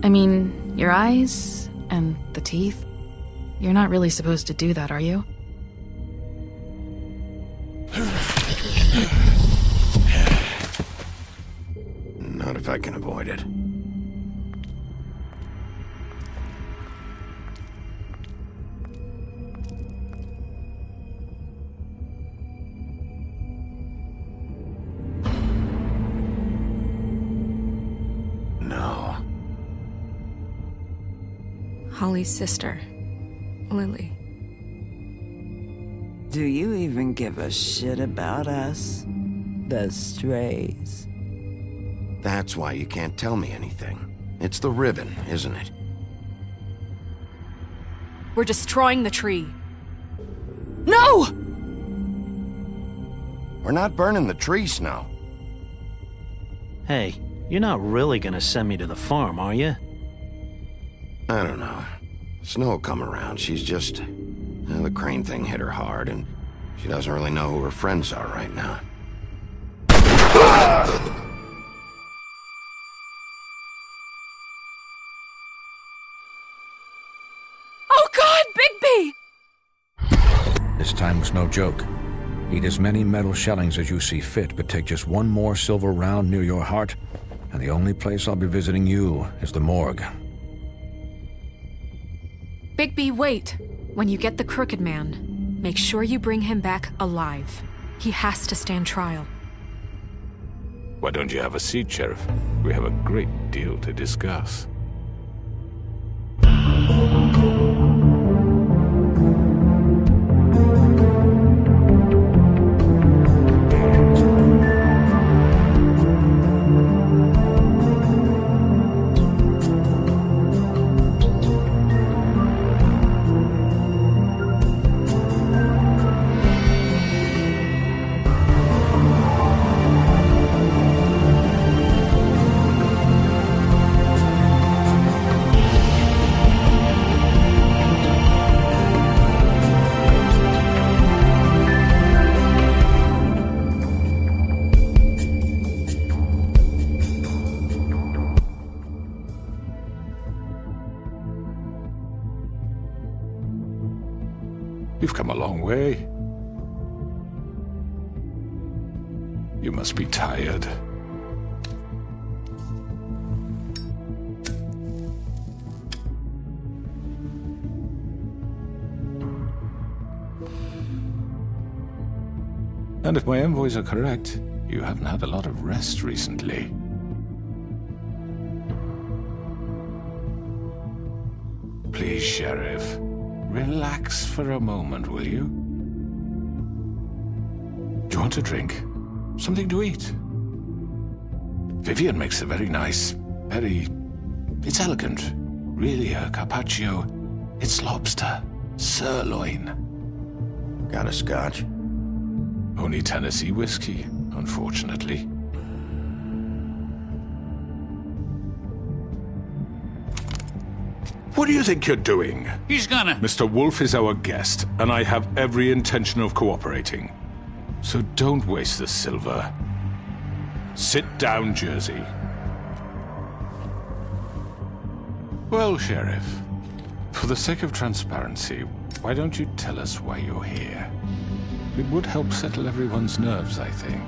I mean, your eyes and the teeth. You're not really supposed to do that, are you? Not if I can avoid it. No. Holly's sister, Lily. Do you even give a shit about us? The Strays. That's why you can't tell me anything. It's the ribbon, isn't it? We're destroying the tree. No! We're not burning the tree, Snow. Hey, you're not really gonna send me to the farm, are you? I don't know. Snow will come around. She's just... well, the crane thing hit her hard, and she doesn't really know who her friends are right now. Oh God, Bigby! This time was no joke. Eat as many metal shellings as you see fit, but take just one more silver round near your heart, and the only place I'll be visiting you is the morgue. Bigby, wait. When you get the Crooked Man, make sure you bring him back alive. He has to stand trial. Why don't you have a seat, Sheriff? We have a great deal to discuss. You've come a long way. You must be tired. And if my envoys are correct, you haven't had a lot of rest recently. Please, Sheriff. Relax for a moment, will you? Do you want a drink? Something to eat? Vivian makes a very nice, it's elegant. Really a carpaccio. It's lobster. Sirloin. Got a scotch? Only Tennessee whiskey, unfortunately. What do you think you're doing? He's gonna... Mr. Wolf is our guest, and I have every intention of cooperating. So don't waste the silver. Sit down, Jersey. Well, Sheriff, for the sake of transparency, why don't you tell us why you're here? It would help settle everyone's nerves, I think.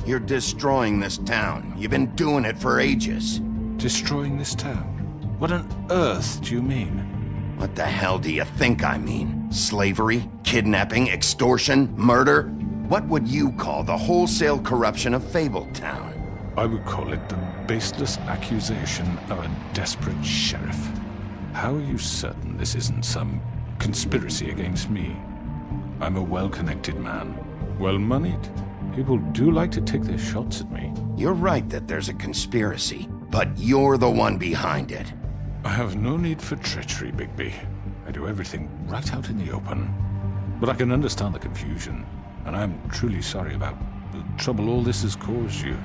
You're destroying this town. You've been doing it for ages. Destroying this town? What on earth do you mean? What the hell do you think I mean? Slavery? Kidnapping? Extortion? Murder? What would you call the wholesale corruption of Fabletown? I would call it the baseless accusation of a desperate sheriff. How are you certain this isn't some conspiracy against me? I'm a well-connected man, well-moneyed. People do like to take their shots at me. You're right that there's a conspiracy, but you're the one behind it. I have no need for treachery, Bigby. I do everything right out in the open. But I can understand the confusion, and I'm truly sorry about the trouble all this has caused you.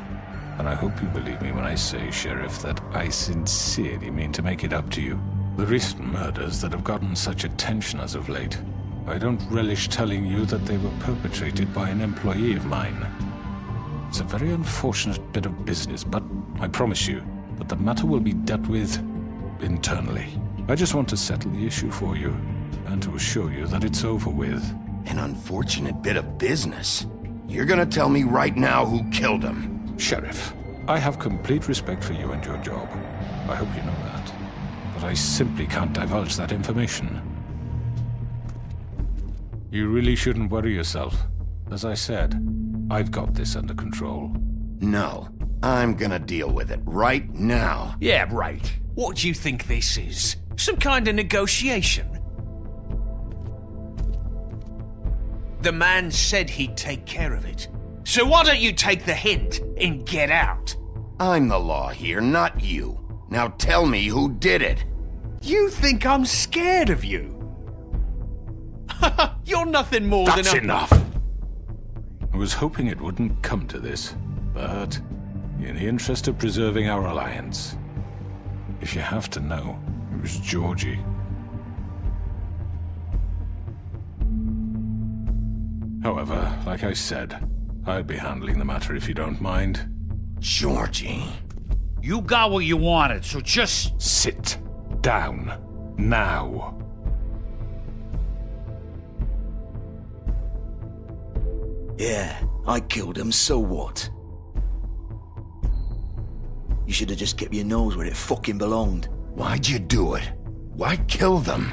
And I hope you believe me when I say, Sheriff, that I sincerely mean to make it up to you. The recent murders that have gotten such attention as of late, I don't relish telling you that they were perpetrated by an employee of mine. It's a very unfortunate bit of business, but I promise you that the matter will be dealt with internally. I just want to settle the issue for you, and to assure you that it's over with. An unfortunate bit of business? You're gonna tell me right now who killed him? Sheriff, I have complete respect for you and your job. I hope you know that. But I simply can't divulge that information. You really shouldn't worry yourself. As I said, I've got this under control. No, I'm gonna deal with it right now. Yeah, right. What do you think this is? Some kind of negotiation? The man said he'd take care of it. So why don't you take the hint and get out? I'm the law here, not you. Now tell me who did it. You think I'm scared of you? You're nothing more That's than a... enough! I was hoping it wouldn't come to this, but in the interest of preserving our alliance, if you have to know, it was Georgie. However, like I said, I'd be handling the matter if you don't mind. Georgie. You got what you wanted, so just... Sit down. Now. Yeah, I killed him, so what? You should have just kept your nose where it fucking belonged. Why'd you do it? Why kill them?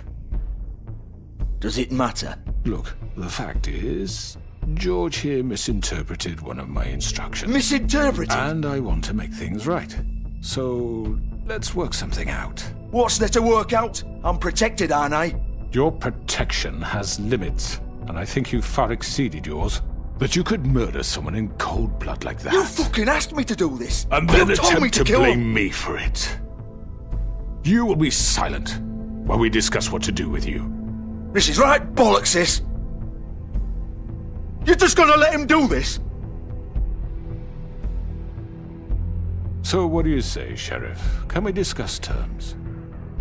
Does it matter? Look, the fact is, George here misinterpreted one of my instructions. Misinterpreted? And I want to make things right. So, let's work something out. What's there to work out? I'm protected, aren't I? Your protection has limits, and I think you've far exceeded yours. That you could murder someone in cold blood like that. You fucking asked me to do this! And then you told me attempt to kill blame him. me for it. You will be silent while we discuss what to do with you. This is right bollocks, this! You're just gonna let him do this? So what do you say, Sheriff? Can we discuss terms?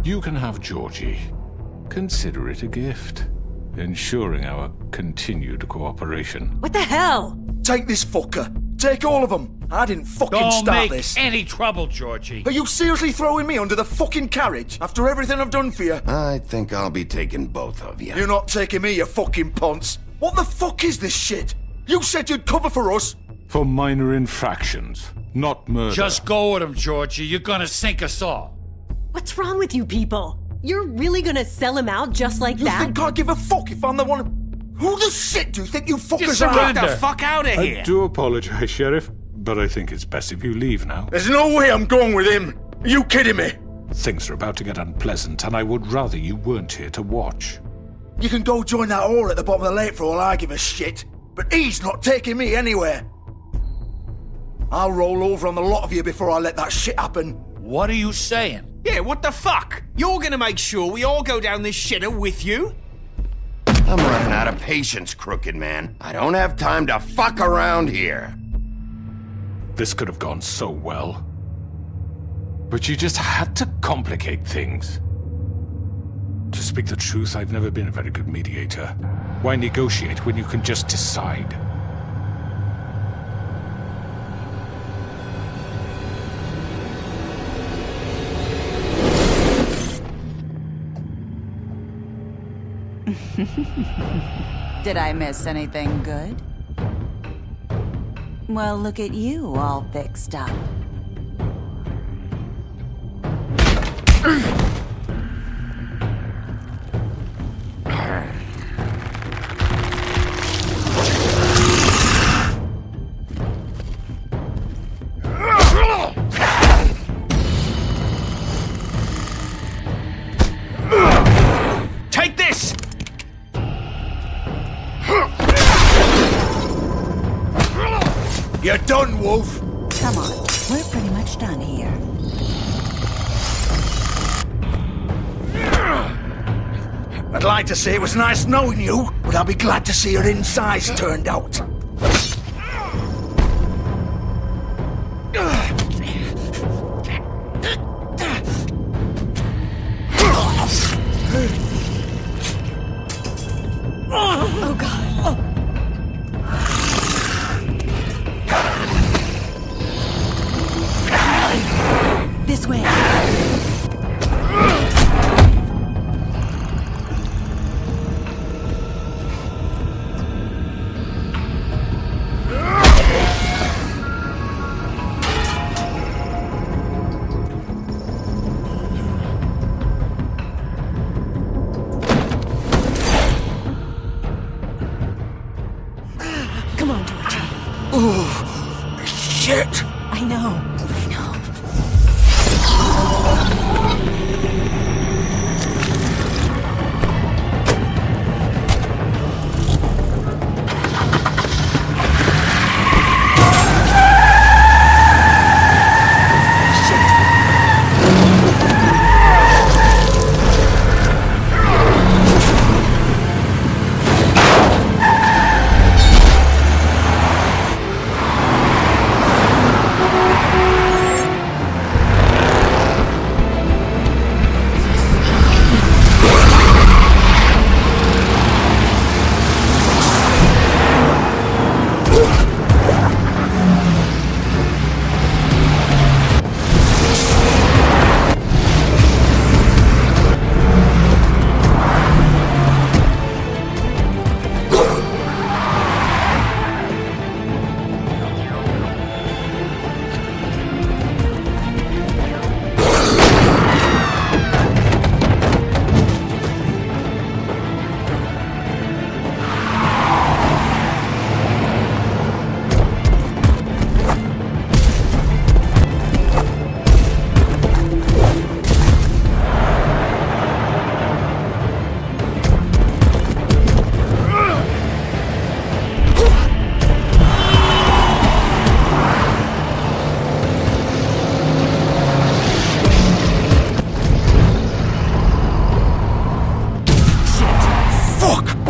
You can have Georgie. Consider it a gift, ensuring our continued cooperation. What the hell? Take this fucker. Take all of them. I didn't fucking Don't start make this. any trouble, Georgie. Are you seriously throwing me under the fucking carriage after everything I've done for you? I think I'll be taking both of you. You're not taking me, you fucking ponce. What the fuck is this shit? You said you'd cover for us. For minor infractions, not murder. Just go with him, Georgie. You're gonna sink us all. What's wrong with you people? You're really gonna sell him out just like You that? think I give a fuck if I'm the one... Who the shit do you think you fuckers Just are? surrender. Get the fuck out of here! I do apologize, Sheriff, but I think it's best if you leave now. There's no way I'm going with him. Are you kidding me? Things are about to get unpleasant, and I would rather you weren't here to watch. You can go join that whore at the bottom of the lake for all I give a shit. But he's not taking me anywhere. I'll roll over on the lot of you before I let that shit happen. What are you saying? Yeah, what the fuck? You're gonna make sure we all go down this shitter with you? I'm running out of patience, Crooked Man. I don't have time to fuck around here. This could have gone so well. But you just had to complicate things. To speak the truth, I've never been a very good mediator. Why negotiate when you can just decide? Did I miss anything good? Well, look at you, all fixed up. Take this! You're done, Wolf. Come on, we're pretty much done here. I'd like to say it was nice knowing you, but I'll be glad to see your insides turned out. Oh, God. This way. Come on, Georgie. Oh, shit! I know.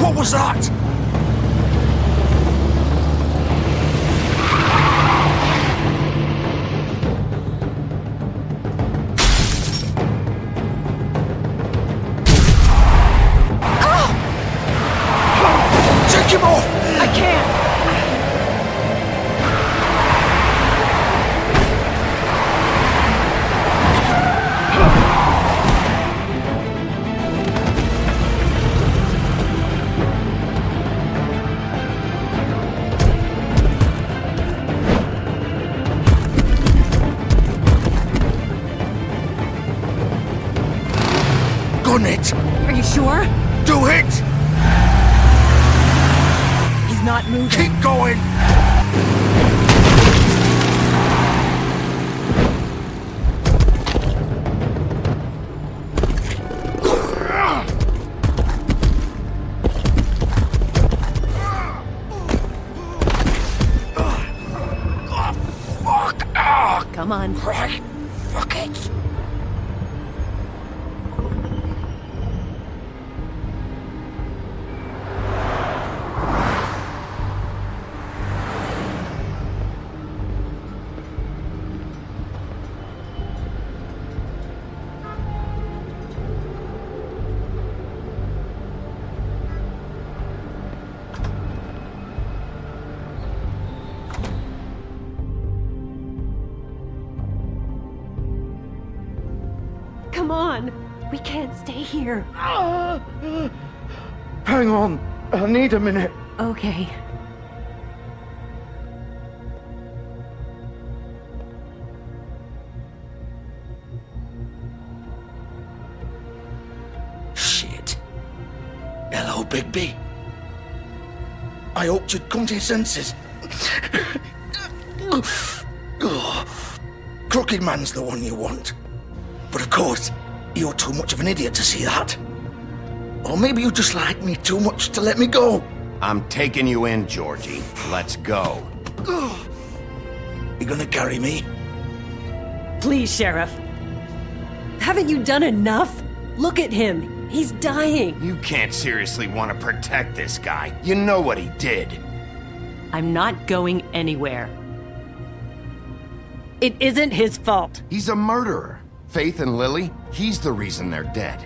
What was that? Take him off! I can't! Gun it! Are you sure? Do it! He's not moving. Keep going! Come on. Right. Fuck it. Come on. We can't stay here. Hang on. I need a minute. Okay. Shit. Hello, Bigby. I hoped you'd come to your senses. Crooked Man's the one you want. But of course, you're too much of an idiot to see that. Or maybe you just like me too much to let me go. I'm taking you in, Georgie. Let's go. You gonna carry me? Please, Sheriff. Haven't you done enough? Look at him. He's dying. You can't seriously want to protect this guy. You know what he did. I'm not going anywhere. It isn't his fault. He's a murderer. Faith and Lily, he's the reason they're dead.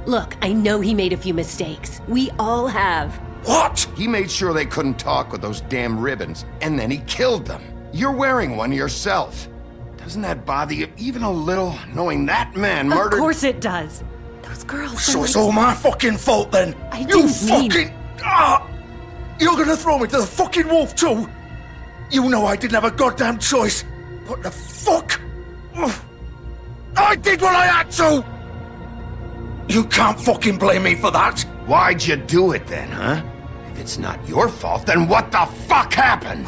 Look, I know he made a few mistakes. We all have. What? He made sure they couldn't talk with those damn ribbons, and then he killed them. You're wearing one yourself. Doesn't that bother you even a little, knowing that man murdered— Of course it does. Those girls. So it's all my fucking fault then? I You didn't mean- fucking... Ah! You're gonna throw me to the fucking wolf too? You know I didn't have a goddamn choice. What the fuck? Ugh. I did what I had to! You can't fucking blame me for that. Why'd you do it then, huh? If it's not your fault, then what the fuck happened?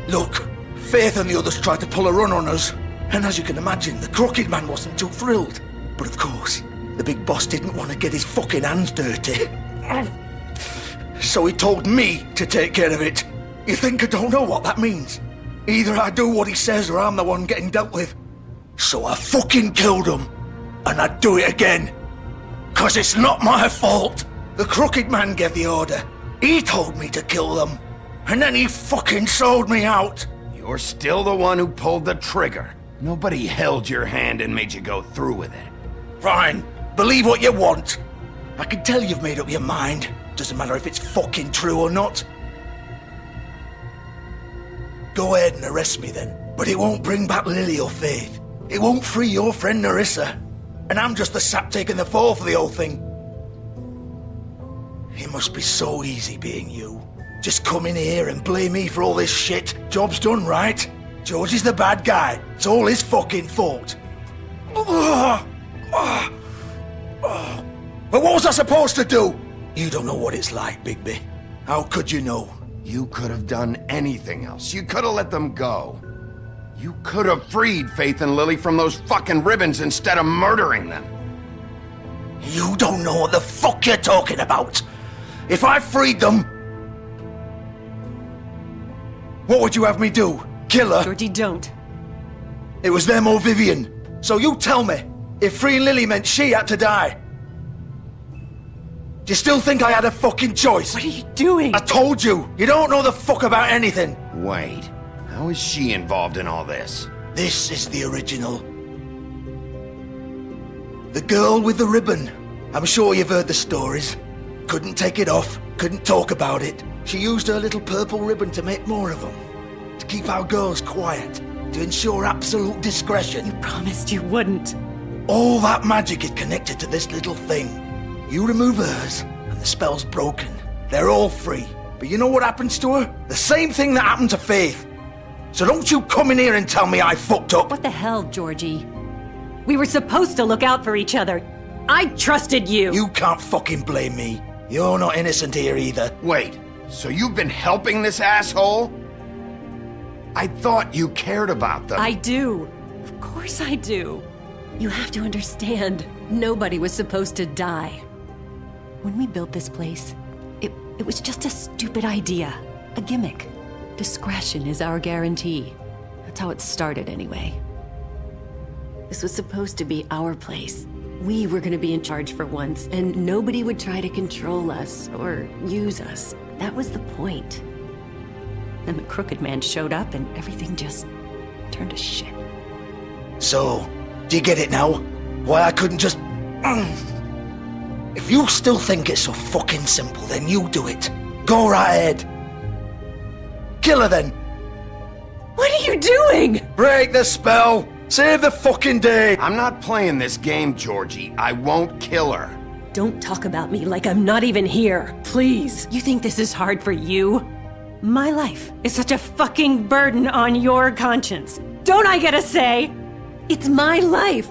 Look, Faith and the others tried to pull a run on us. And as you can imagine, the Crooked Man wasn't too thrilled. But of course, the big boss didn't want to get his fucking hands dirty. So he told me to take care of it. You think I don't know what that means? Either I do what he says or I'm the one getting dealt with. So I fucking killed him. And I'd do it again. 'Cause it's not my fault. The Crooked Man gave the order. He told me to kill them. And then he fucking sold me out. You're still the one who pulled the trigger. Nobody held your hand and made you go through with it. Fine. Believe what you want. I can tell you've made up your mind. Doesn't matter if it's fucking true or not. Go ahead and arrest me then. But it won't bring back Lily or Faith. It won't free your friend Nerissa. And I'm just the sap taking the fall for the whole thing. It must be so easy being you. Just come in here and blame me for all this shit. Job's done, right? George is the bad guy. It's all his fucking fault. But what was I supposed to do? You don't know what it's like, Bigby. How could you know? You could have done anything else. You could have let them go. You could have freed Faith and Lily from those fucking ribbons instead of murdering them. You don't know what the fuck you're talking about. If I freed them, what would you have me do? Kill her? Georgie, don't. It was them or Vivian. So you tell me, if freeing Lily meant she had to die, do you still think I had a fucking choice? What are you doing? I told you, you don't know the fuck about anything. Wait, how is she involved in all this? This is the original. The girl with the ribbon. I'm sure you've heard the stories. Couldn't take it off, couldn't talk about it. She used her little purple ribbon to make more of them. To keep our girls quiet. To ensure absolute discretion. You promised you wouldn't. All that magic is connected to this little thing. You remove hers, and the spell's broken. They're all free. But you know what happens to her? The same thing that happened to Faith. So don't you come in here and tell me I fucked up. What the hell, Georgie? We were supposed to look out for each other. I trusted you. You can't fucking blame me. You're not innocent here either. Wait, so you've been helping this asshole? I thought you cared about them. I do. Of course I do. You have to understand, nobody was supposed to die. When we built this place, it was just a stupid idea. A gimmick. Discretion is our guarantee. That's how it started anyway. This was supposed to be our place. We were gonna be in charge for once, and nobody would try to control us or use us. That was the point. Then the Crooked Man showed up and everything just turned to shit. So, do you get it now? Why I couldn't just... If you still think it's so fucking simple, then you do it. Go right ahead. Kill her then. What are you doing? Break the spell. Save the fucking day. I'm not playing this game, Georgie. I won't kill her. Don't talk about me like I'm not even here. Please. You think this is hard for you? My life is such a fucking burden on your conscience. Don't I get a say? It's my life.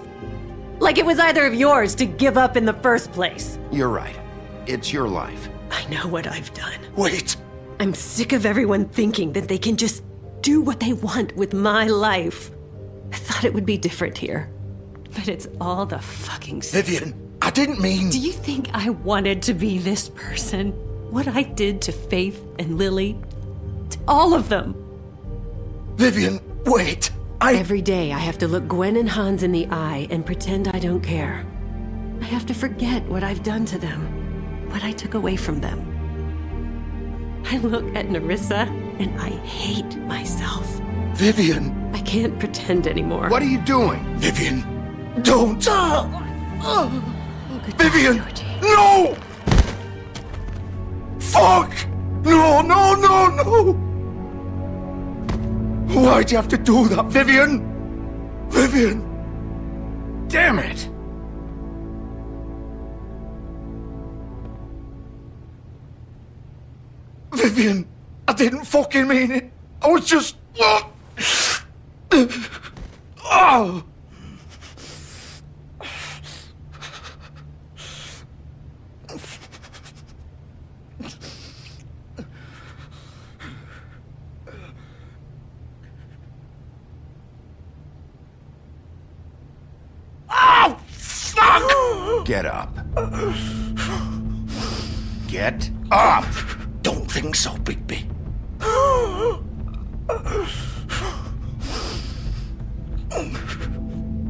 Like it was either of yours to give up in the first place. You're right. It's your life. I know what I've done. Wait. I'm sick of everyone thinking that they can just do what they want with my life. I thought it would be different here. But it's all the fucking... Vivian, I didn't mean... Do you think I wanted to be this person? What I did to Faith and Lily? To all of them? Vivian, wait. Every day I have to look Gwen and Hans in the eye and pretend I don't care. I have to forget what I've done to them. What I took away from them. I look at Nerissa and I hate myself. Vivian. I can't pretend anymore. What are you doing? Vivian, don't. Vivian! No! Fuck! No, no, no, no! Why'd you have to do that, Vivian? Vivian! Damn it! Vivian, I didn't fucking mean it. I was just... Oh! Oh, fuck! Get up. Get up! Don't think so, Bigby.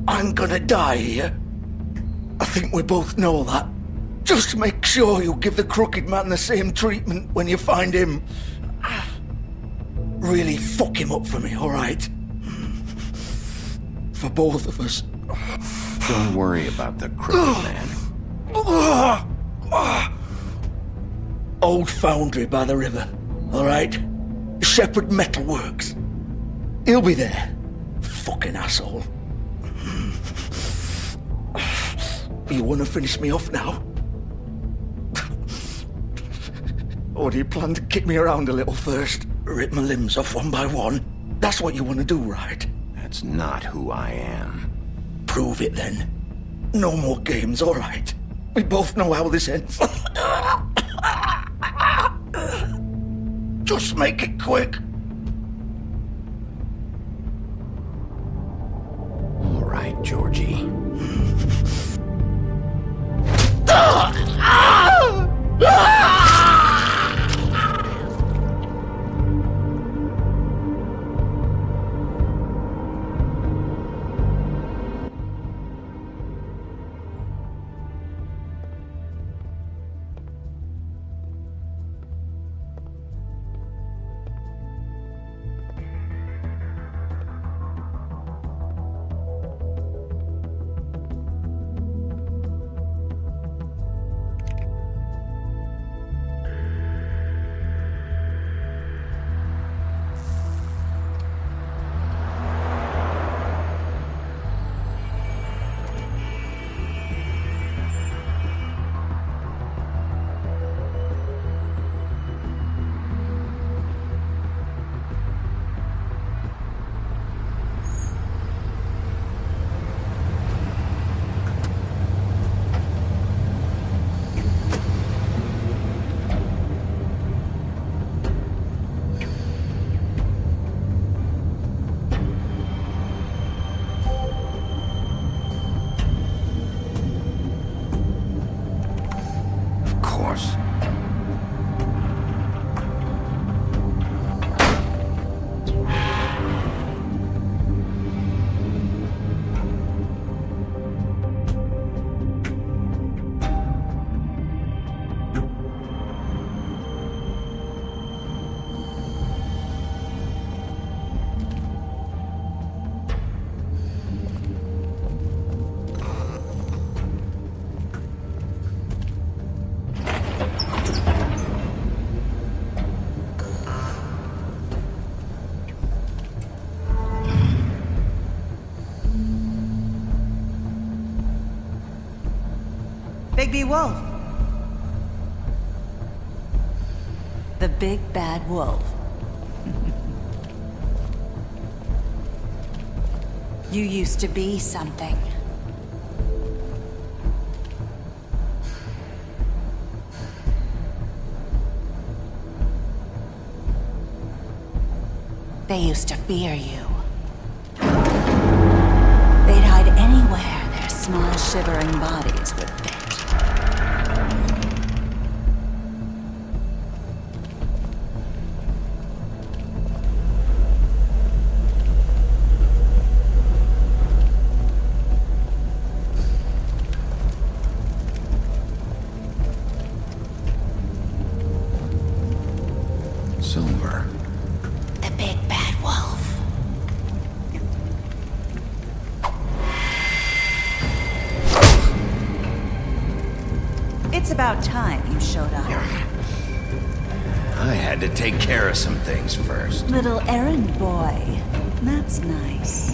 I'm gonna die here. I think we both know that. Just make sure you give the Crooked Man the same treatment when you find him. Really fuck him up for me, alright? For both of us. Don't worry about the Crooked Man. Old foundry by the river, alright? Shepherd Metalworks. He'll be there. Fucking asshole. You wanna finish me off now? Or do you plan to kick me around a little first? Rip my limbs off one by one? That's what you wanna do, right? That's not who I am. Prove it then. No more games, alright? We both know how this ends. Just make it quick. All right, Georgie. Bigby Wolf. The big bad wolf. You used to be something. They used to fear you. They'd hide anywhere their small shivering bodies would fit. Silver. The big bad wolf. about time you showed up. I had to take care of some things first. Little errand boy. That's nice.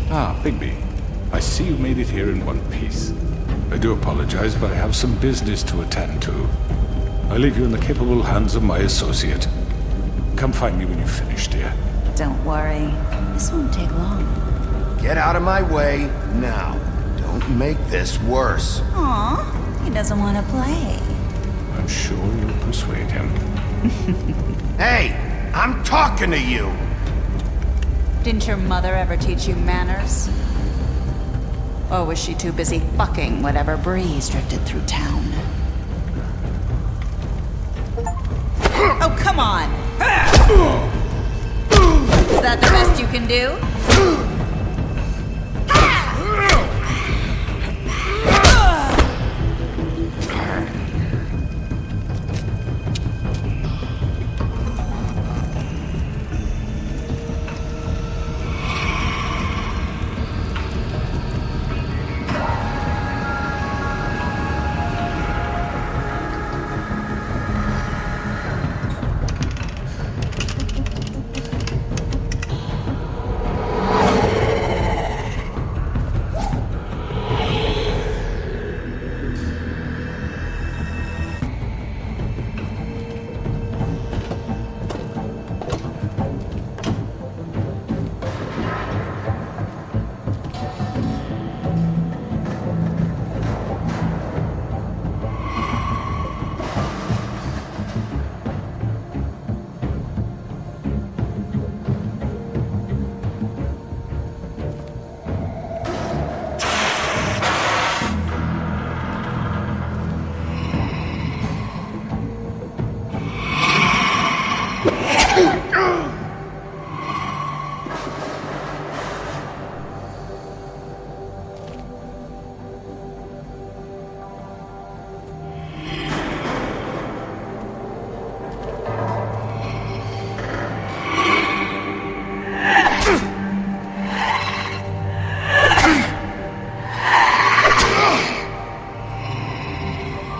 Ah, Bigby. I see you made it here in one piece. I do apologize, but I have some business to attend to. I leave you in the capable hands of my associate. Come find me when you've finished, dear. Don't worry. This won't take long. Get out of my way now. Don't make this worse. Aw, he doesn't want to play. I'm sure you'll persuade him. Hey, I'm talking to you! Didn't your mother ever teach you manners? Or was she too busy fucking whatever breeze drifted through town? Oh, come on! Is that the best you can do?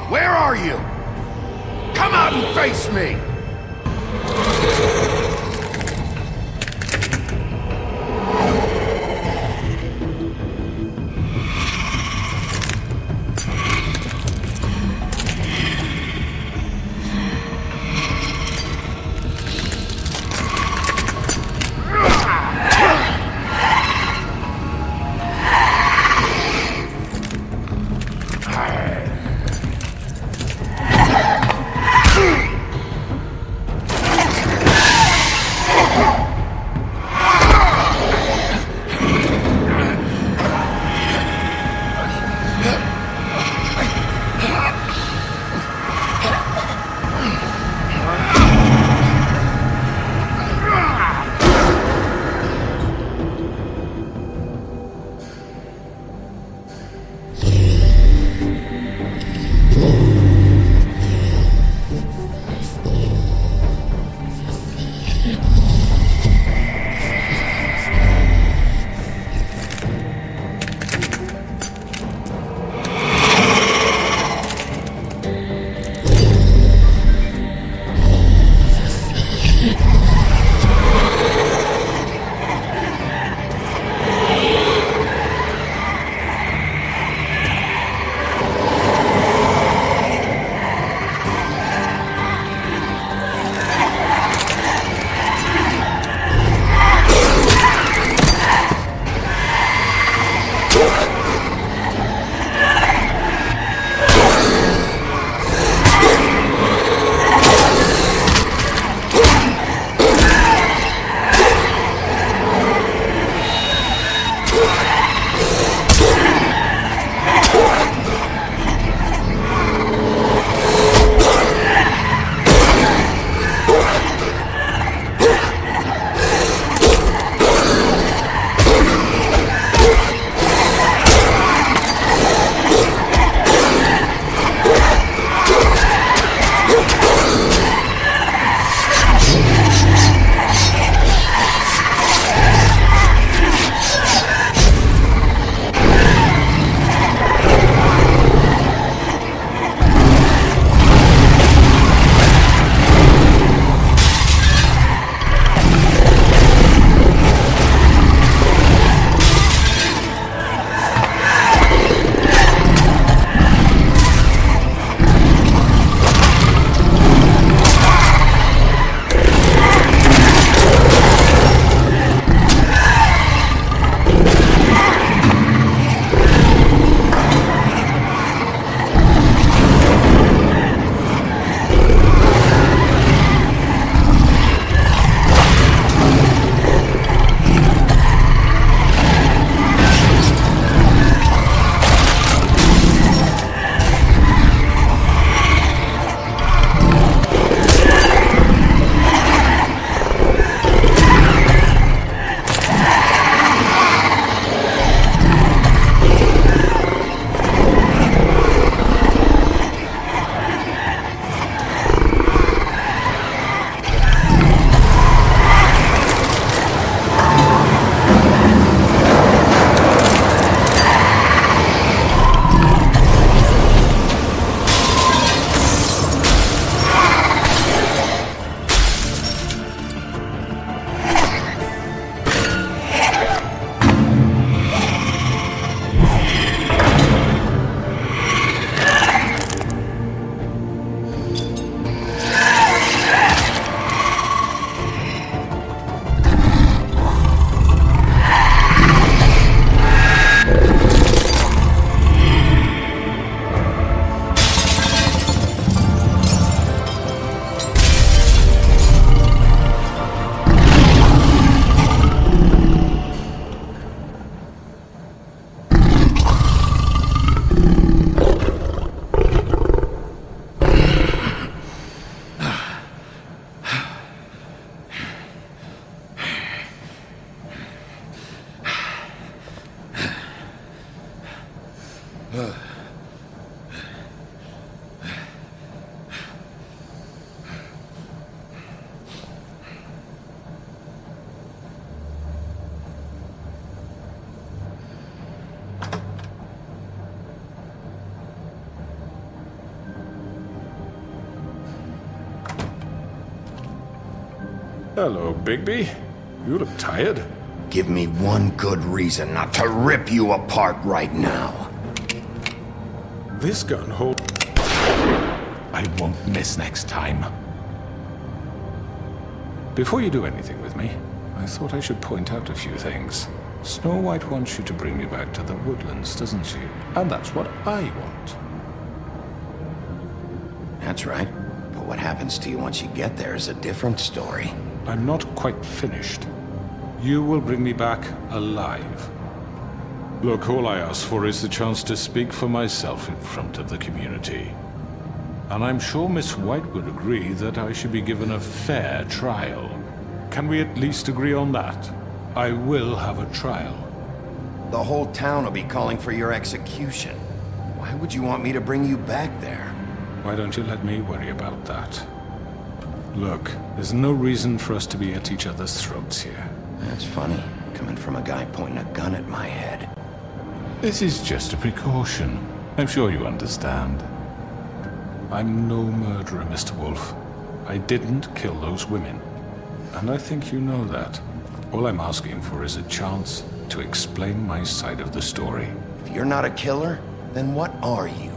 Where are you? Come out and face me! Hello, Bigby. You look tired. Give me one good reason not to rip you apart right now. This gun hold... I won't miss next time. Before you do anything with me, I thought I should point out a few things. Snow White wants you to bring me back to the woodlands, doesn't she? And that's what I want. That's right. But what happens to you once you get there is a different story. I'm not quite finished. You will bring me back alive. Look, all I ask for is the chance to speak for myself in front of the community. And I'm sure Miss White would agree that I should be given a fair trial. Can we at least agree on that? I will have a trial. The whole town will be calling for your execution. Why would you want me to bring you back there? Why don't you let me worry about that? Look, there's no reason for us to be at each other's throats here. That's funny, coming from a guy pointing a gun at my head. This is just a precaution. I'm sure you understand. I'm no murderer, Mr. Wolf. I didn't kill those women. And I think you know that. All I'm asking for is a chance to explain my side of the story. If you're not a killer, then what are you?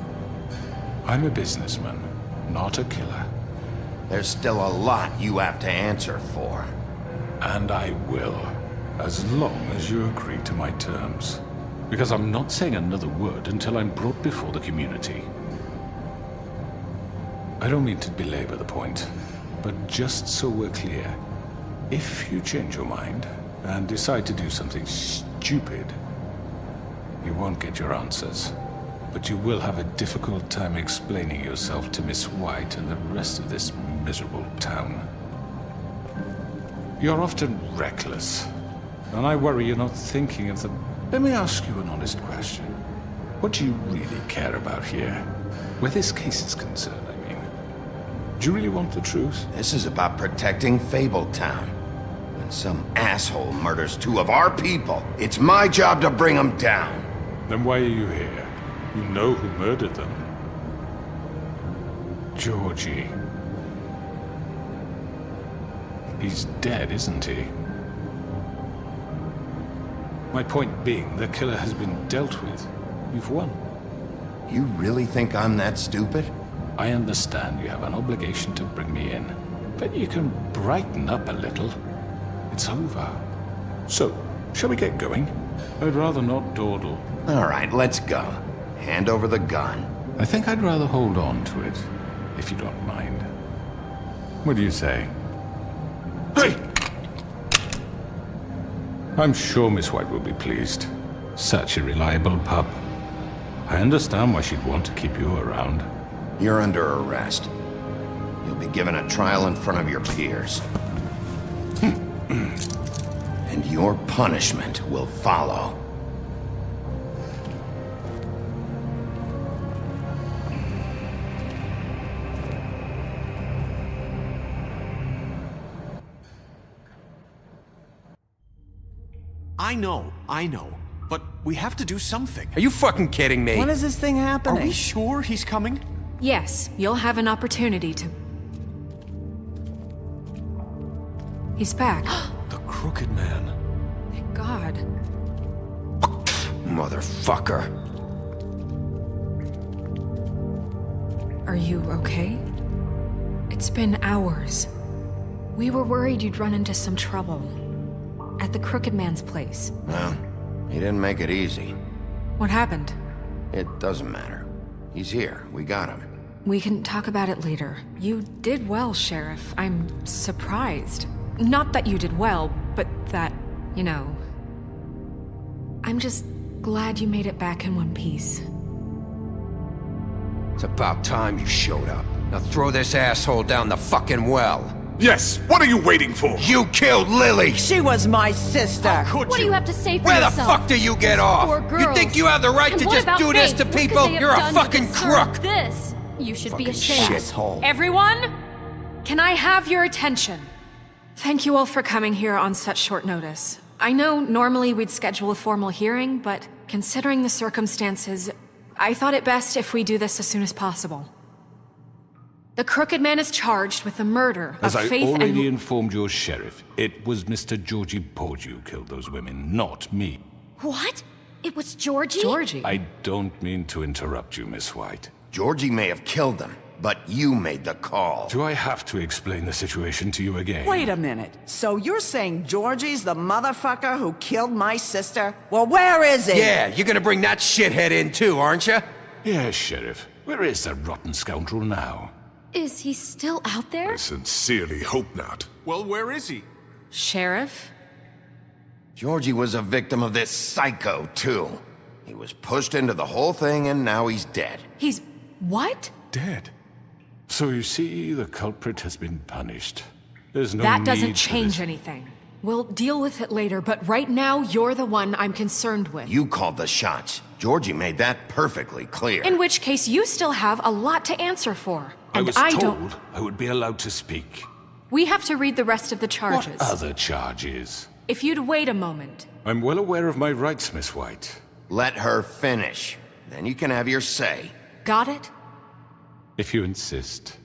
I'm a businessman, not a killer. There's still a lot you have to answer for. And I will, as long as you agree to my terms. Because I'm not saying another word until I'm brought before the community. I don't mean to belabor the point, but just so we're clear, if you change your mind and decide to do something stupid, you won't get your answers. But you will have a difficult time explaining yourself to Miss White and the rest of this miserable town. You're often reckless, and I worry you're not thinking of the... Let me ask you an honest question. What do you really care about here? Where this case is concerned, I mean. Do you really want the truth? This is about protecting Fabletown. When some asshole murders two of our people, it's my job to bring them down. Then why are you here? You know who murdered them. Georgie. He's dead, isn't he? My point being, the killer has been dealt with. You've won. You really think I'm that stupid? I understand you have an obligation to bring me in, but you can brighten up a little. It's over. So, shall we get going? I'd rather not dawdle. All right, let's go. Hand over the gun. I think I'd rather hold on to it, if you don't mind. What do you say? Hey! I'm sure Miss White will be pleased. Such a reliable pup. I understand why she'd want to keep you around. You're under arrest. You'll be given a trial in front of your peers. And your punishment will follow. I know. But we have to do something. Are you fucking kidding me? When is this thing happening? Are we sure he's coming? Yes, you'll have an opportunity to... He's back. The Crooked Man. Thank God. Motherfucker. Are you okay? It's been hours. We were worried you'd run into some trouble. At the Crooked Man's place. Well, he didn't make it easy. What happened? It doesn't matter. He's here. We got him. We can talk about it later. You did well, Sheriff. I'm surprised. Not that you did well, but that, you know... I'm just glad you made it back in one piece. It's about time you showed up. Now throw this asshole down the fucking well. Yes! What are you waiting for? You killed Lily! She was my sister. What do you have to say for Where yourself? the fuck do you get off? Poor You girls. think you have the right And to what just about do this Faith? to What could people? they have You're a done to fucking deserve crook! This. You should be Fucking ashamed. shithole. Everyone, can I have your attention? Thank you all for coming here on such short notice. I know normally we'd schedule a formal hearing, but considering the circumstances, I thought it best if we do this as soon as possible. The Crooked Man is charged with the murder As of I Faith already and... informed your sheriff, it was Mr. Georgie Porgy who killed those women, not me. What? It was Georgie? Georgie? I don't mean to interrupt you, Miss White. Georgie may have killed them, but you made the call. Do I have to explain the situation to you again? Wait a minute. So you're saying Georgie's the motherfucker who killed my sister? Well, where is he? Yeah, you're gonna bring that shithead in too, aren't you? Yes, Sheriff. Where is that rotten scoundrel now? Is he still out there? I sincerely hope not. Well, where is he? Sheriff? Georgie was a victim of this psycho, too. He was pushed into the whole thing and now he's dead. He's... what? Dead. So you see, the culprit has been punished. There's no That need doesn't for change this. anything. We'll deal with it later, but right now, you're the one I'm concerned with. You called the shots. Georgie made that perfectly clear. In which case, you still have a lot to answer for. I And was I told don't... I would be allowed to speak. We have to read the rest of the charges. What other charges? If you'd wait a moment. I'm well aware of my rights, Miss White. Let her finish. Then you can have your say. Got it? If you insist.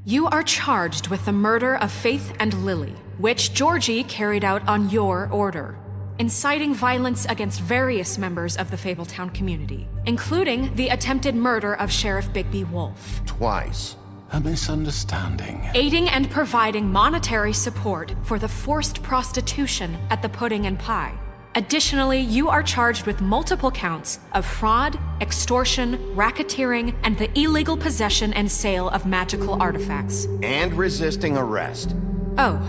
You are charged with the murder of Faith and Lily, which Georgie carried out on your order, inciting violence against various members of the Fabletown community, including the attempted murder of Sheriff Bigby Wolf. Twice. A misunderstanding. Aiding and providing monetary support for the forced prostitution at the Pudding and Pie. Additionally, you are charged with multiple counts of fraud, extortion, racketeering, and the illegal possession and sale of magical artifacts. And resisting arrest. Oh,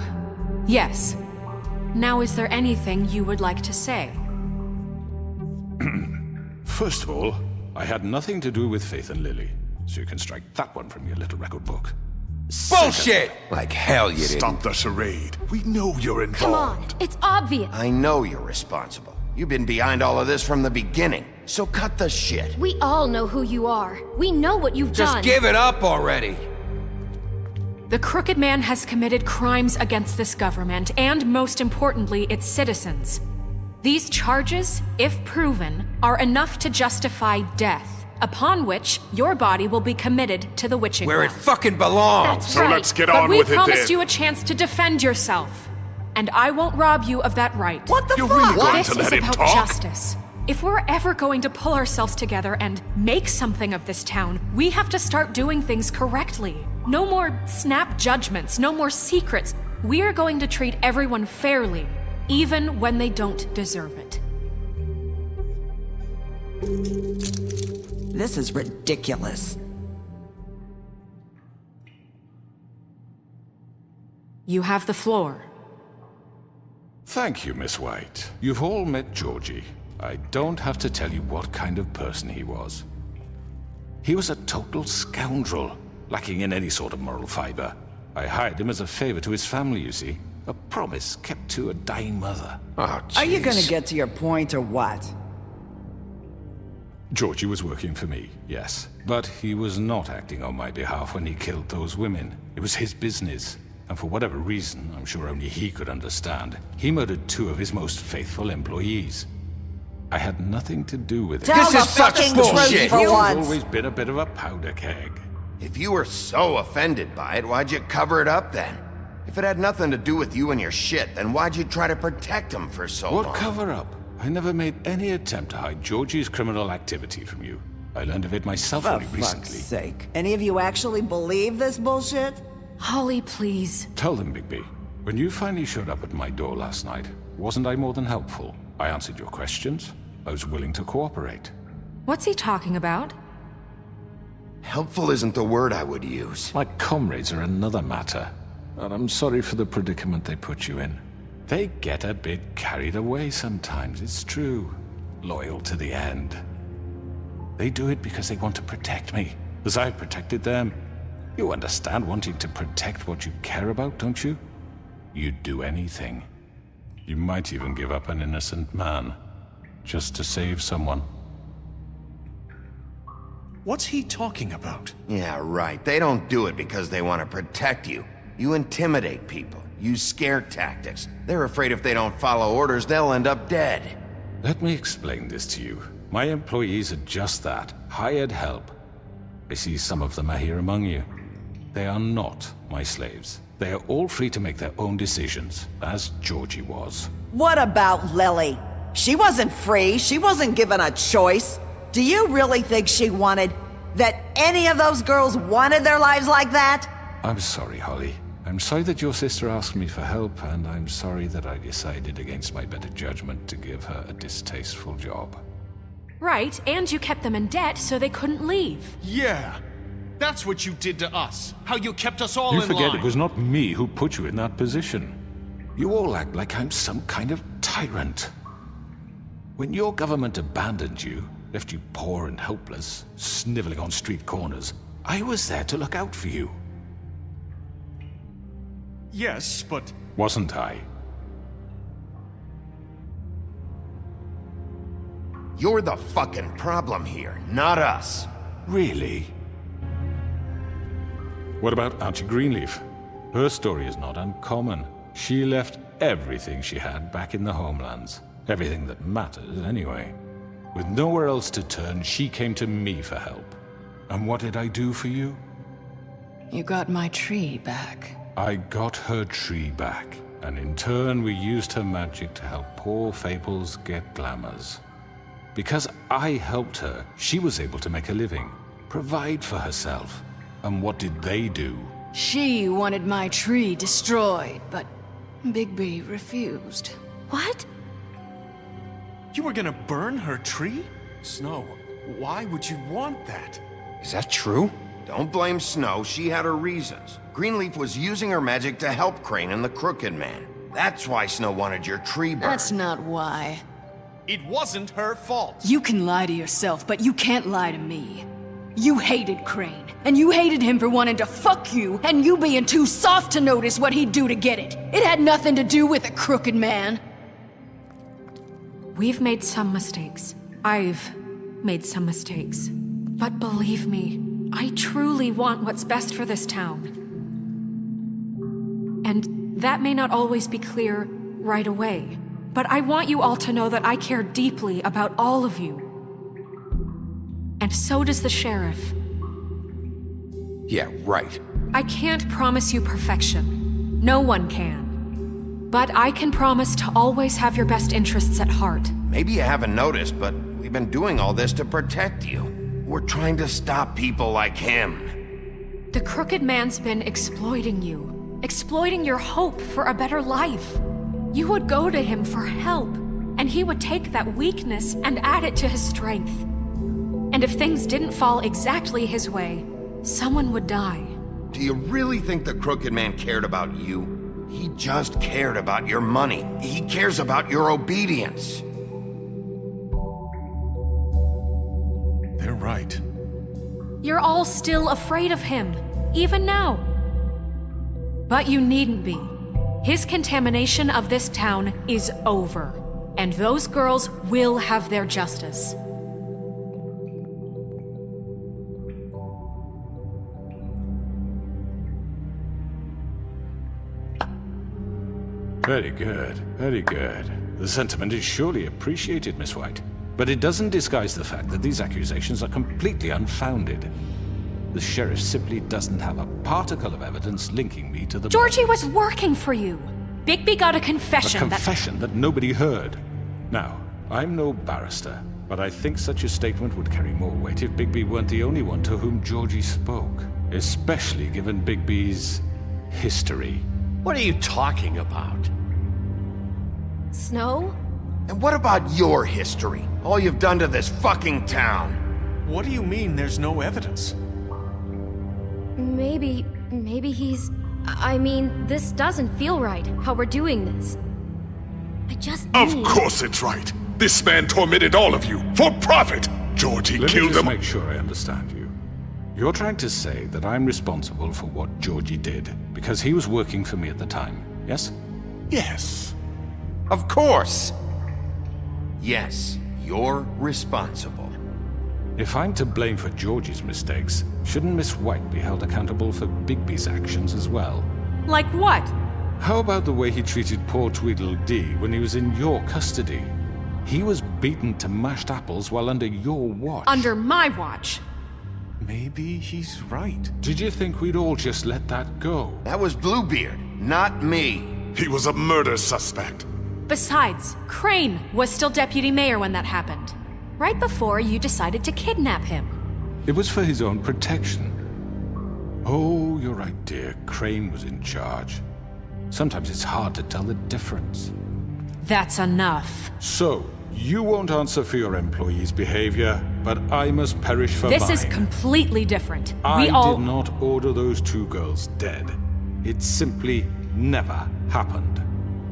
yes. Now, is there anything you would like to say? First of all, I had nothing to do with Faith and Lily, so you can strike that one from your little record book. Bullshit! Like hell you didn't. Stop the charade. We know you're involved. Come on, it's obvious. I know you're responsible. You've been behind all of this from the beginning, so cut the shit. We all know who you are. We know what you've Just done. give it up already. The Crooked Man has committed crimes against this government and, most importantly, its citizens. These charges, if proven, are enough to justify death, upon which your body will be committed to the witching Where it well. fucking belongs. That's So right. let's get But on we with it promised then. you a chance to defend yourself, and I won't rob you of that right. What the You're fuck? really going This to is let him about talk? justice. If we're ever going to pull ourselves together and make something of this town, we have to start doing things correctly. No more snap judgments, no more secrets. We are going to treat everyone fairly, even when they don't deserve it. This is ridiculous. You have the floor. Thank you, Miss White. You've all met Georgie. I don't have to tell you what kind of person he was. He was a total scoundrel, lacking in any sort of moral fiber. I hired him as a favor to his family, you see. A promise kept to a dying mother. Oh, Are you gonna jeez. get to your point or what? Georgie was working for me, yes. But he was not acting on my behalf when he killed those women. It was his business. And for whatever reason, I'm sure only he could understand, he murdered 2 of his most faithful employees. I had nothing to do with it. Tell This the is such fucking bullshit. truth for He's once. always been a bit of a powder keg. If you were so offended by it, why'd you cover it up then? If it had nothing to do with you and your shit, then why'd you try to protect him for so long? What cover up? I never made any attempt to hide Georgie's criminal activity from you. I learned of it myself For only fuck's recently. sake. Any of you actually believe this bullshit? Holly, please. Tell them, Bigby. When you finally showed up at my door last night, wasn't I more than helpful? I answered your questions. I was willing to cooperate. What's he talking about? Helpful isn't the word I would use. My comrades are another matter. And I'm sorry for the predicament they put you in. They get a bit carried away sometimes, it's true. Loyal to the end. They do it because they want to protect me, as I've protected them. You understand wanting to protect what you care about, don't you? You'd do anything. You might even give up an innocent man, just to save someone. What's he talking about? Yeah, right. They don't do it because they want to protect you. You intimidate people, use scare tactics. They're afraid if they don't follow orders, they'll end up dead. Let me explain this to you. My employees are just that, hired help. I see some of them are here among you. They are not my slaves. They are all free to make their own decisions, as Georgie was. What about Lily? She wasn't free. She wasn't given a choice. Do you really think she wanted... that any of those girls wanted their lives like that? I'm sorry, Holly. I'm sorry that your sister asked me for help, and I'm sorry that I decided against my better judgment to give her a distasteful job. Right, and you kept them in debt so they couldn't leave. Yeah, that's what you did to us. How you kept us all You in forget line. it was not me who put you in that position. You all act like I'm some kind of tyrant. When your government abandoned you, left you poor and helpless, sniveling on street corners, I was there to look out for you. Yes, but... Wasn't I? You're the fucking problem here, not us. Really? What about Archie Greenleaf? Her story is not uncommon. She left everything she had back in the homelands. Everything that mattered, anyway. With nowhere else to turn, she came to me for help. And what did I do for you? You got my tree back. I got her tree back, and in turn we used her magic to help poor Fables get glamours. Because I helped her, she was able to make a living, provide for herself. And what did they do? She wanted my tree destroyed, but Bigby refused. What? You were gonna burn her tree? Snow, why would you want that? Is that true? Don't blame Snow, she had her reasons. Greenleaf was using her magic to help Crane and the Crooked Man. That's why Snow wanted your tree burned. That's not why. It wasn't her fault. You can lie to yourself, but you can't lie to me. You hated Crane, and you hated him for wanting to fuck you, and you being too soft to notice what he'd do to get it. It had nothing to do with the Crooked Man. We've made some mistakes. I've made some mistakes. But believe me, I truly want what's best for this town. And that may not always be clear right away, but I want you all to know that I care deeply about all of you. And so does the sheriff. Yeah, right. I can't promise you perfection. No one can. But I can promise to always have your best interests at heart. Maybe you haven't noticed, but we've been doing all this to protect you. We're trying to stop people like him. The Crooked Man's been exploiting you. Exploiting your hope for a better life. You would go to him for help, and he would take that weakness and add it to his strength. And if things didn't fall exactly his way, someone would die. Do you really think the Crooked Man cared about you? He just cared about your money. He cares about your obedience. They're right. You're all still afraid of him, even now. But you needn't be. His contamination of this town is over, and those girls will have their justice. Very good, very good. The sentiment is surely appreciated, Miss White. But it doesn't disguise the fact that these accusations are completely unfounded. The sheriff simply doesn't have a particle of evidence linking me to the... Georgie was working for you. Bigby got a confession A confession that nobody heard. Now, I'm no barrister, but I think such a statement would carry more weight if Bigby weren't the only one to whom Georgie spoke. Especially given Bigby's history. What are you talking about? Snow? And what about your history? All you've done to this fucking town? What do you mean there's no evidence? Maybe he's... I mean, this doesn't feel right, how we're doing this. I just Of need... course it's right. This man tormented all of you for profit. Georgie Let me killed just them. make sure I understand you. You're trying to say that I'm responsible for what Georgie did because he was working for me at the time, yes? Yes. Of course. Yes, you're responsible. If I'm to blame for Georgie's mistakes, shouldn't Miss White be held accountable for Bigby's actions as well? Like what? How about the way he treated poor Tweedledee when he was in your custody? He was beaten to mashed apples while under your watch. Under my watch. Maybe he's right. Did you think we'd all just let that go? That was Bluebeard, not me. He was a murder suspect. Besides, Crane was still deputy mayor when that happened. Right before you decided to kidnap him. It was for his own protection. Oh, you're right, dear. Crane was in charge. Sometimes it's hard to tell the difference. That's enough. So, you won't answer for your employees' behavior, but I must perish for This mine. is completely different. I We all... did not order those 2 girls dead. It simply never happened.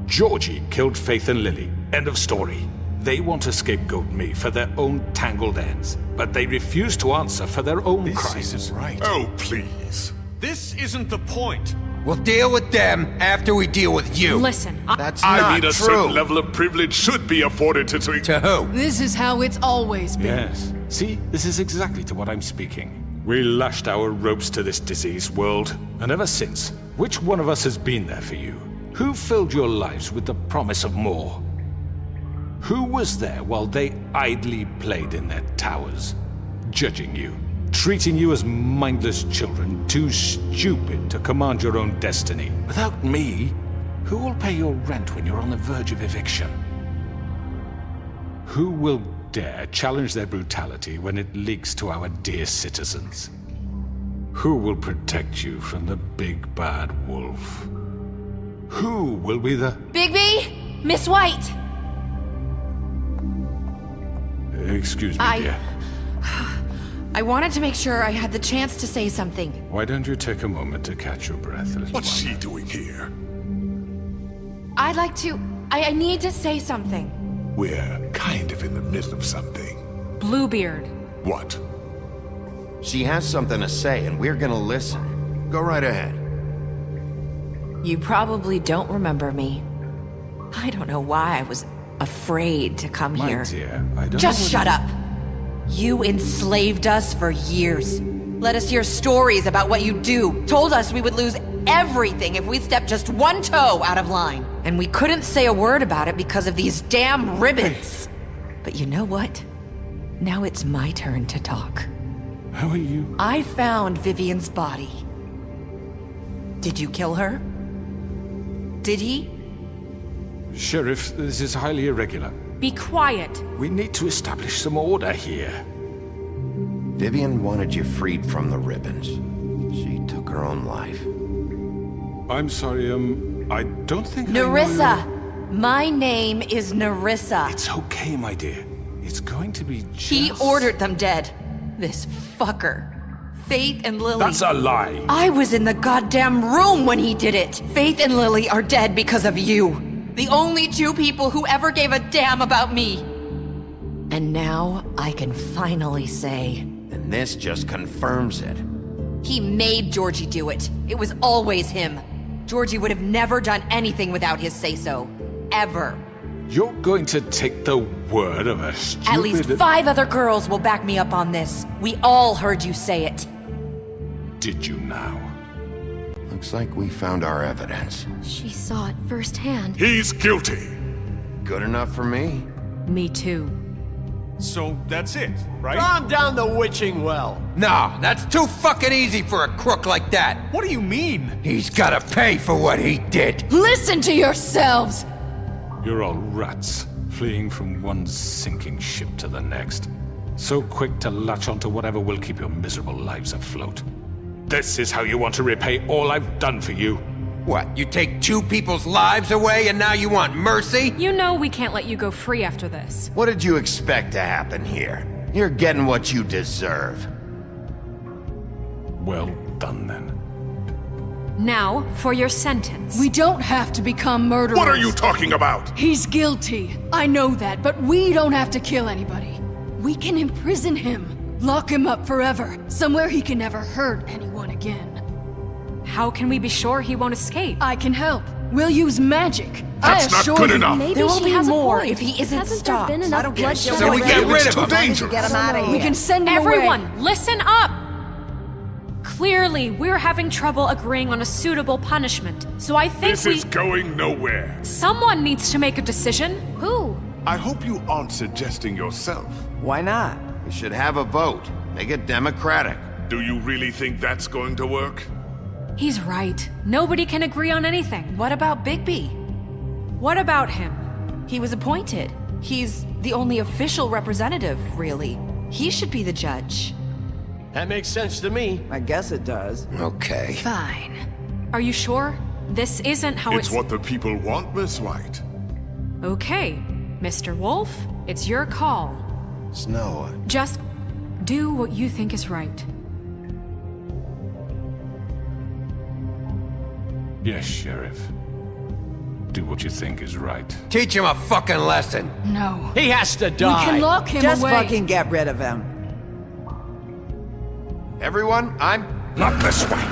Georgie killed Faith and Lily. End of story. They want to scapegoat me for their own tangled ends, but they refuse to answer for their own crimes. This isn't right. Oh, please. This isn't the point. We'll deal with them after we deal with you. Listen, That's I not mean, a true. certain level of privilege should be afforded to... To who? This is how it's always been. Yes. See, this is exactly to what I'm speaking. We lashed our ropes to this diseased world, and ever since, which one of us has been there for you? Who filled your lives with the promise of more? Who was there while they idly played in their towers, judging you, treating you as mindless children, too stupid to command your own destiny? Without me, who will pay your rent when you're on the verge of eviction? Who will dare challenge their brutality when it leaks to our dear citizens? Who will protect you from the big bad wolf? Who will be the... Bigby! Miss White! Excuse me, dear. I wanted to make sure I had the chance to say something. Why don't you take a moment to catch your breath, little What's one? she doing here? I'd like to... I need to say something. We're kind of in the middle of something. Bluebeard. What? She has something to say, and we're gonna listen. Go right ahead. You probably don't remember me. I don't know why I was afraid to come My here. dear, I don't Just know shut up! You enslaved us for years. Let us hear stories about what you do. Told us we would lose everything if we stepped just one toe out of line. And we couldn't say a word about it because of these damn ribbons. But you know what? Now it's my turn to talk. How are you? I found Vivian's body. Did you kill her? Did he? Sheriff, this is highly irregular. Be quiet. We need to establish some order here. Vivian wanted you freed from the ribbons. She took her own life. I'm sorry, I don't think I know Nerissa! your- My name is Nerissa. It's okay, my dear. It's going to be just... He ordered them dead. This fucker. Faith and Lily. That's a lie. I was in the goddamn room when he did it. Faith and Lily are dead because of you. The only 2 people who ever gave a damn about me. And now I can finally say... And this just confirms it. He made Georgie do it. It was always him. Georgie would have never done anything without his say-so. Ever. You're going to take the word of a stupid... At least 5 other girls will back me up on this. We all heard you say it. Did you now? Looks like we found our evidence. She saw it firsthand. He's guilty. Good enough for me. Me too. So that's it, right? Calm down the witching well. No, that's too fucking easy for a crook like that. What do you mean? He's gotta pay for what he did. Listen to yourselves! You're all rats, fleeing from one sinking ship to the next. So quick to latch onto whatever will keep your miserable lives afloat. This is how you want to repay all I've done for you. What, you take 2 people's lives away and now you want mercy? You know we can't let you go free after this. What did you expect to happen here? You're getting what you deserve. Well done, then. Now, for your sentence. We don't have to become murderers. What are you talking about? He's guilty. I know that, but we don't have to kill anybody. We can imprison him. Lock him up forever. Somewhere he can never hurt anyone again. How can we be sure he won't escape? I can help. We'll use magic. That's not good enough. Maybe There will she be has more a point. if he isn't Hasn't stopped. there been enough bloodshed So we get already? rid It's of too him. dangerous. Get him out of here. We can send him away. Everyone, listen up! Clearly, we're having trouble agreeing on a suitable punishment. So I think This is going nowhere. someone needs to make a decision. Who? I hope you aren't suggesting yourself. Why not? We should have a vote. Make it democratic. Do you really think that's going to work? He's right. Nobody can agree on anything. What about Bigby? What about him? He was appointed. He's the only official representative, really. He should be the judge. That makes sense to me. I guess it does. Okay. Fine. Are you sure? This isn't how It's what the people want, Miss White. Okay, Mr. Wolf, it's your call. Snow, Just do what you think is right. Yes, Sheriff. Do what you think is right. Teach him a fucking lesson. No. He has to We die. can lock him Just away. fucking get rid of him. everyone, I'm... Not this way.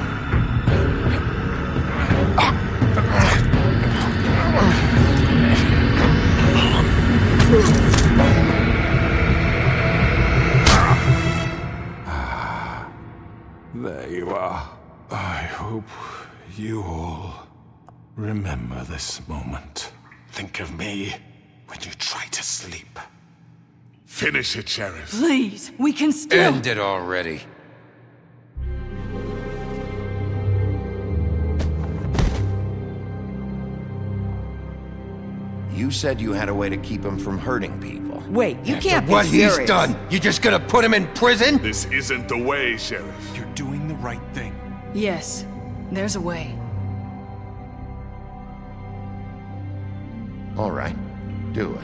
There you are. I hope you all remember this moment. Think of me when you try to sleep. Finish it, Sheriff. Please, we can still... End it already. You said you had a way to keep him from hurting people. Wait, you can't be What serious. he's done, you just gonna put him in prison? This isn't the way, Sheriff. You're doing the right thing. Yes, there's a way. All right, do it.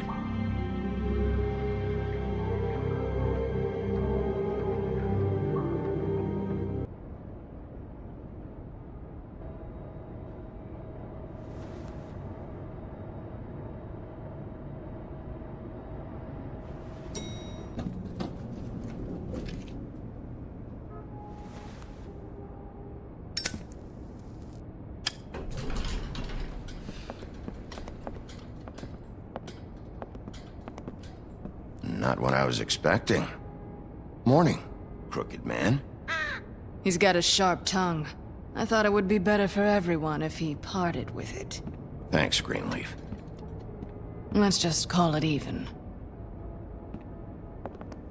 Not what I was expecting. Morning, crooked man. He's got a sharp tongue. I thought it would be better for everyone if he parted with it. Thanks, Greenleaf. Let's just call it even.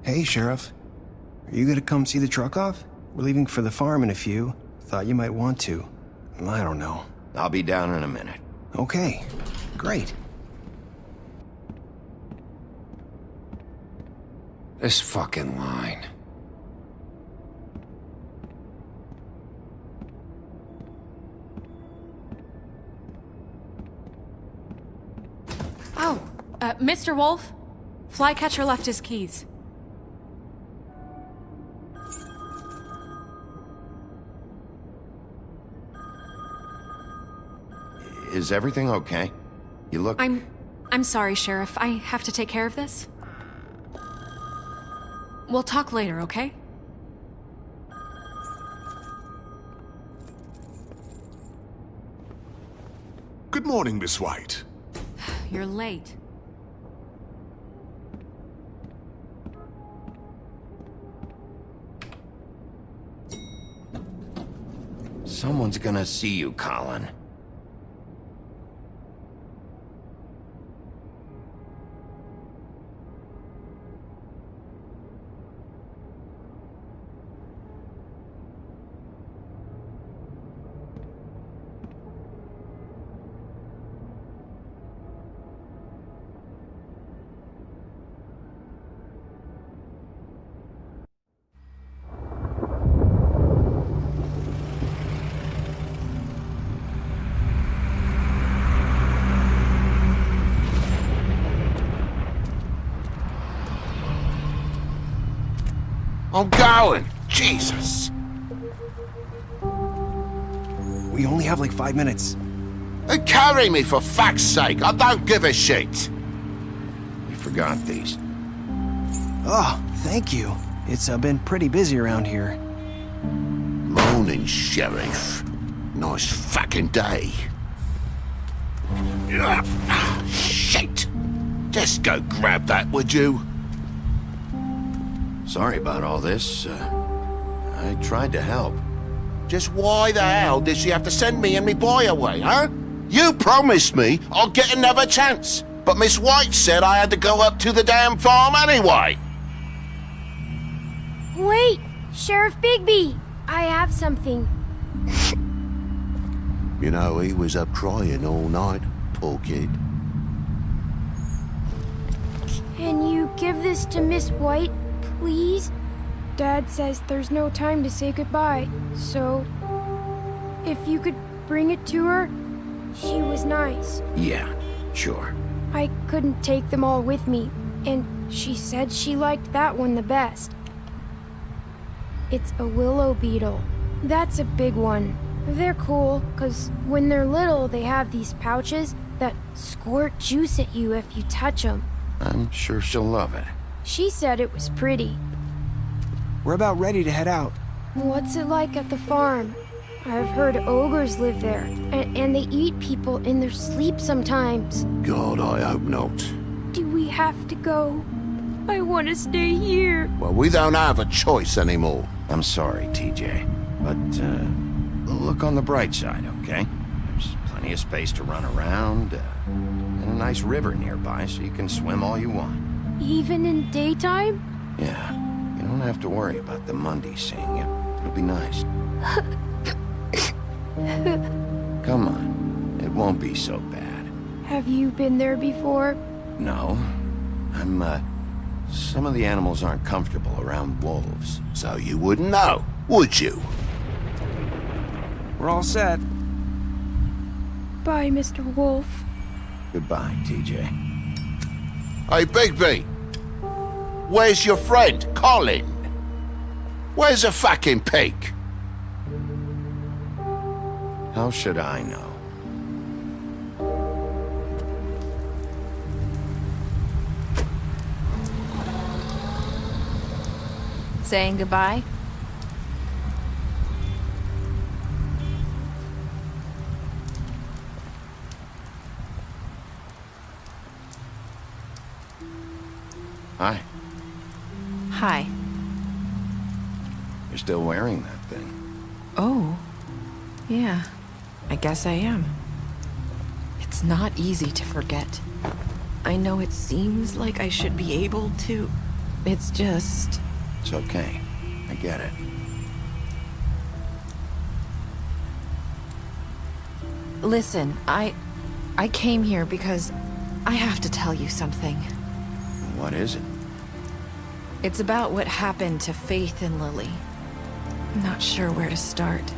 Hey, Sheriff. Are you gonna come see the truck off? We're leaving for the farm in a few. Thought you might want to. I don't know. I'll be down in a minute. Okay, great. This fucking line. Oh, Mr. Wolf, Flycatcher left his keys. Is everything okay? You look... I'm sorry, Sheriff. I have to take care of this. We'll talk later, okay? Good morning, Miss White. You're late. Someone's gonna see you, Colin. I'm going! Jesus! We only have like 5 minutes. Carry me, for fuck's sake! I don't give a shit! We forgot these. Oh, thank you. It's been pretty busy around here. Morning, Sheriff. Nice fucking day. Shit! Just go grab that, would you? Sorry about all this. I tried to help. Just why the hell did she have to send me and me boy away, huh? You promised me I'd get another chance, but Miss White said I had to go up to the damn farm anyway. Wait! Sheriff Bigby! I have something. You know, he was up crying all night, poor kid. Can you give this to Miss White, please? Dad says there's no time to say goodbye, so if you could bring it to her, she was nice. Yeah, sure. I couldn't take them all with me, and she said she liked that one the best. It's a willow beetle. That's a big one. They're cool, 'cause when they're little, they have these pouches that squirt juice at you if you touch them. I'm sure she'll love it. She said it was pretty. We're about ready to head out. What's it like at the farm? I've heard ogres live there, and they eat people in their sleep sometimes. God, I hope not. Do we have to go? I want to stay here. Well, we don't have a choice anymore. I'm sorry, TJ. But, look on the bright side, okay? There's plenty of space to run around, and a nice river nearby so you can swim all you want. Even in daytime? Yeah, you don't have to worry about the Mundies seeing you. It'll be nice. Come on, it won't be so bad. Have you been there before? No, some of the animals aren't comfortable around wolves. So you wouldn't know, would you? We're all set. Bye, Mr. Wolf. Goodbye, TJ. Hey, Bigby! Where's your friend, Colin? Where's the fucking pig? How should I know? Saying goodbye? Hi. Hi. You're still wearing that thing. Oh. Yeah. I guess I am. It's not easy to forget. I know it seems like I should be able to. It's just... It's okay. I get it. Listen, I came here because I have to tell you something. What is it? It's about what happened to Faith and Lily. I'm not sure where to start.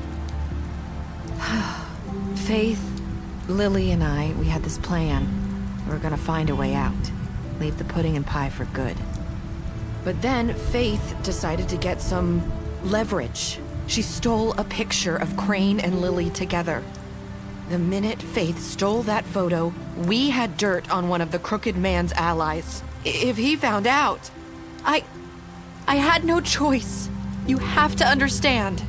Faith, Lily, and I, we had this plan. We were gonna find a way out. Leave the pudding and pie for good. But then Faith decided to get some leverage. She stole a picture of Crane and Lily together. The minute Faith stole that photo, we had dirt on one of the Crooked Man's allies. If he found out, I had no choice. You have to understand.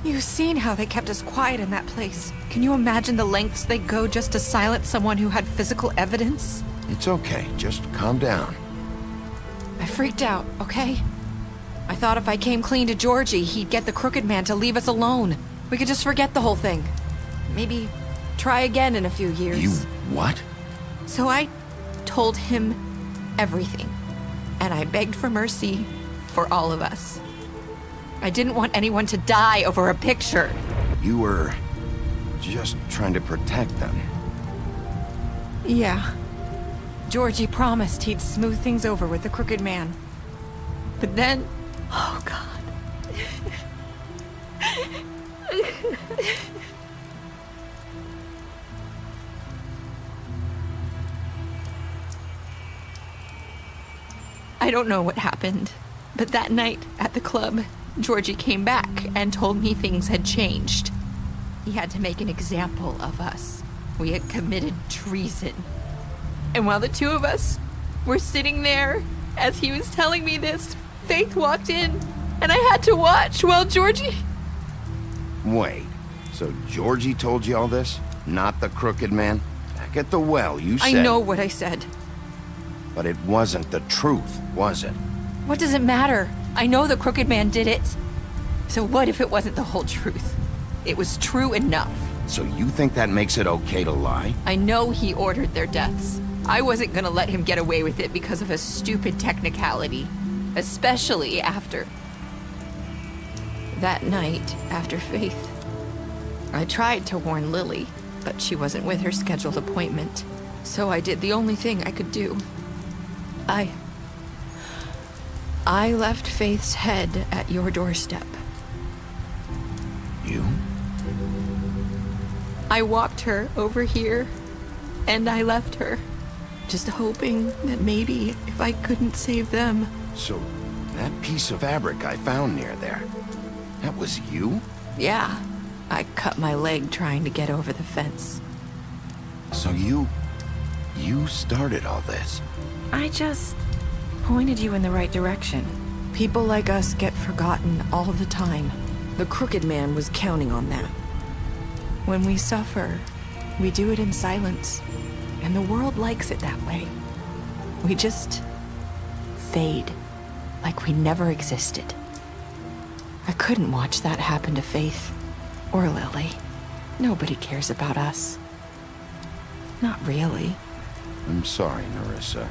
You've seen how they kept us quiet in that place. Can you imagine the lengths they go just to silence someone who had physical evidence? It's okay. Just calm down. I freaked out, okay? I thought if I came clean to Georgie, he'd get the Crooked Man to leave us alone. We could just forget the whole thing. Maybe try again in a few years. You what? So I told him everything. And I begged for mercy for all of us. I didn't want anyone to die over a picture. You were just trying to protect them. Yeah. Georgie promised he'd smooth things over with the Crooked Man. But then... Oh, God. I don't know what happened, but that night at the club, Georgie came back and told me things had changed. He had to make an example of us. We had committed treason. And while the two of us were sitting there, as he was telling me this, Faith walked in, and I had to watch while Georgie... Wait, so Georgie told you all this? Not the Crooked Man? Back at the well, you said... I know what I said. But it wasn't the truth, was it? What does it matter? I know the Crooked Man did it. So what if it wasn't the whole truth? It was true enough. So you think that makes it okay to lie? I know he ordered their deaths. I wasn't gonna let him get away with it because of a stupid technicality. Especially after... That night, after Faith, I tried to warn Lily, but she wasn't with her scheduled appointment. So I did the only thing I could do. I left Faith's head at your doorstep. You? I walked her over here, and I left her, just hoping that maybe if I couldn't save them. So, that piece of fabric I found near there, that was you? Yeah, I cut my leg trying to get over the fence. So you started all this? I just pointed you in the right direction. People like us get forgotten all the time. The Crooked Man was counting on that. When we suffer, we do it in silence, and the world likes it that way. We just fade, like we never existed. I couldn't watch that happen to Faith, or Lily. Nobody cares about us. Not really. I'm sorry, Nerissa.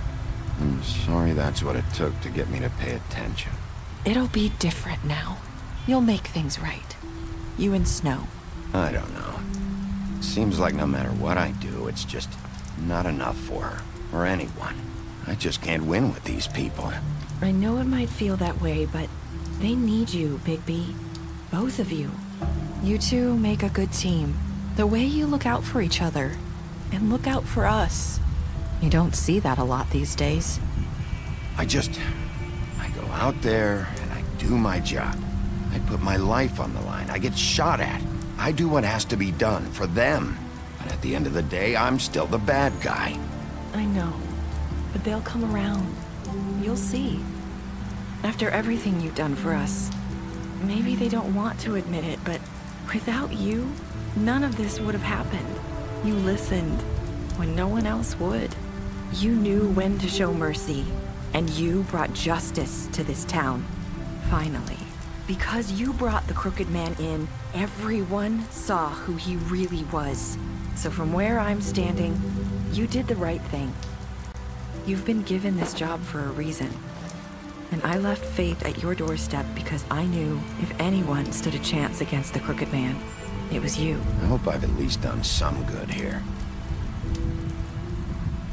I'm sorry that's what it took to get me to pay attention. It'll be different now. You'll make things right. You and Snow. I don't know. It seems like no matter what I do, it's just not enough for her, or anyone. I just can't win with these people. I know it might feel that way, but they need you, Bigby. Both of you. You two make a good team. The way you look out for each other, and look out for us. You don't see that a lot these days. I go out there and I do my job. I put my life on the line. I get shot at. I do what has to be done for them. But at the end of the day, I'm still the bad guy. I know, but they'll come around. You'll see. After everything you've done for us, maybe they don't want to admit it, but without you, none of this would have happened. You listened when no one else would. You knew when to show mercy, and you brought justice to this town. Finally. Because you brought the Crooked Man in, everyone saw who he really was. So from where I'm standing, you did the right thing. You've been given this job for a reason. And I left Faith at your doorstep because I knew if anyone stood a chance against the Crooked Man, it was you. I hope I've at least done some good here.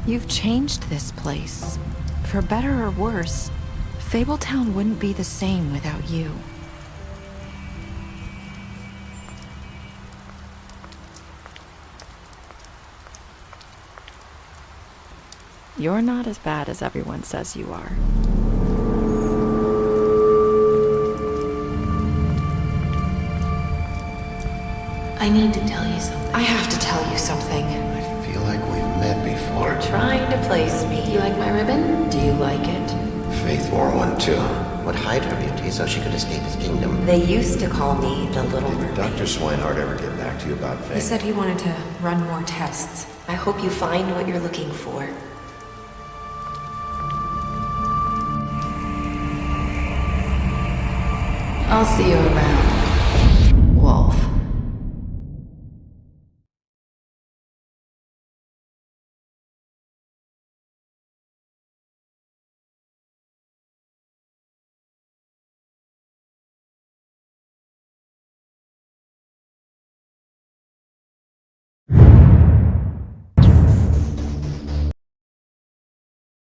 You've changed this place. For better or worse, Fabletown wouldn't be the same without you. You're not as bad as everyone says you are. I need to tell you something. I have to tell you something. I feel like we've met before. You're trying to place me. You like my ribbon? Do you like it? Faith wore one too. Would hide her beauty so she could escape his kingdom. They used to call me the Little Mermaid. Did Dr. Swinehart ever get back to you about Faith? He said he wanted to run more tests. I hope you find what you're looking for. I'll see you around.